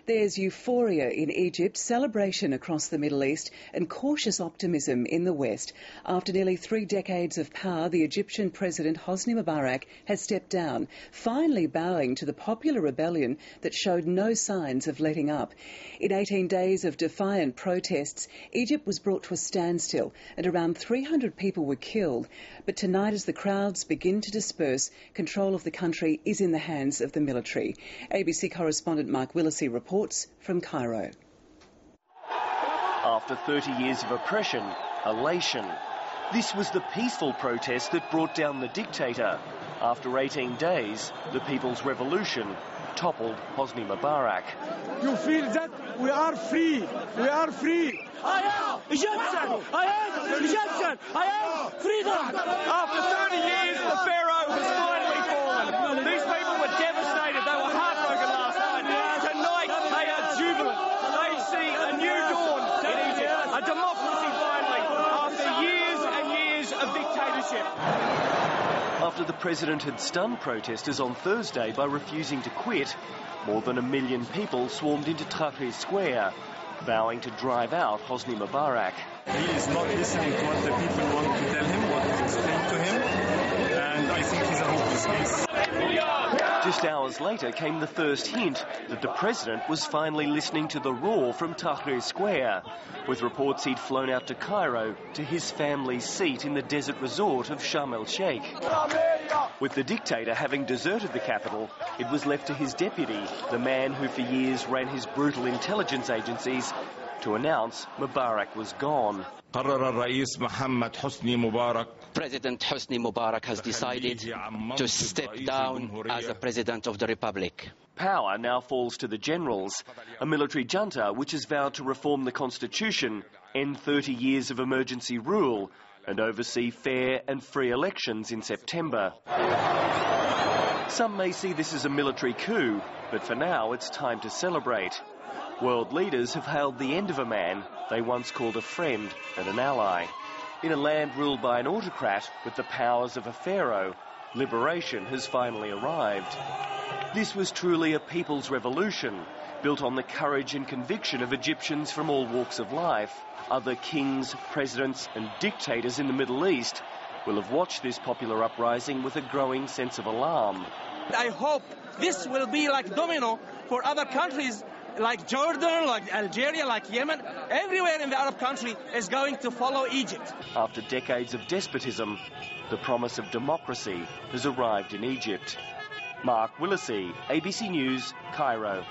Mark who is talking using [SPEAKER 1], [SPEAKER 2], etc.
[SPEAKER 1] There's euphoria in Egypt, celebration across the Middle East and cautious optimism in the West. After nearly 3 decades of power, the Egyptian President Hosni Mubarak has stepped down, finally bowing to the popular rebellion that showed no signs of letting up. In 18 days of defiant protests, Egypt was brought to a standstill and around 300 people were killed. But tonight, as the crowds begin to disperse, control of the country is in the hands of the military. ABC correspondent Mark Willesee reports from Cairo.
[SPEAKER 2] After 30 years of oppression, elation. This was the peaceful protest that brought down the dictator. After 18 days, the People's Revolution toppled Hosni Mubarak.
[SPEAKER 3] You feel that we are free. We are free.
[SPEAKER 4] I am Egyptian. I am Egyptian. I am freedom.
[SPEAKER 5] After 30 years, the pharaoh has finally fallen. These people were devastated. They were heartbroken last night. Tonight, they are jubilant. They see a new dawn in Egypt. A democracy finally, after years and years of dictatorship.
[SPEAKER 2] After the president had stunned protesters on Thursday by refusing to quit, more than 1 million people swarmed into Tahrir Square, vowing to drive out Hosni Mubarak.
[SPEAKER 6] He is not listening to what the people want to tell him, what is explained to him, and I think he's a hopeless case.
[SPEAKER 2] Just hours later came the first hint that the president was finally listening to the roar from Tahrir Square, with reports he'd flown out to Cairo to his family's seat in the desert resort of Sharm el-Sheikh. With the dictator having deserted the capital, it was left to his deputy, the man who for years ran his brutal intelligence agencies, to announce Mubarak was gone.
[SPEAKER 7] President Hosni Mubarak has decided to step down as the President of the Republic.
[SPEAKER 2] Power now falls to the generals, a military junta which has vowed to reform the constitution, end 30 years of emergency rule and oversee fair and free elections in September. Some may see this as a military coup, but for now it's time to celebrate. World leaders have hailed the end of a man they once called a friend and an ally. In a land ruled by an autocrat with the powers of a pharaoh, liberation has finally arrived. This was truly a people's revolution, built on the courage and conviction of Egyptians from all walks of life. Other kings, presidents and dictators in the Middle East will have watched this popular uprising with a growing sense of alarm.
[SPEAKER 4] I hope this will be like domino for other countries like Jordan, like Algeria, like Yemen. Everywhere in the Arab country is going to follow Egypt.
[SPEAKER 2] After decades of despotism, the promise of democracy has arrived in Egypt. Mark Willesee, ABC News, Cairo.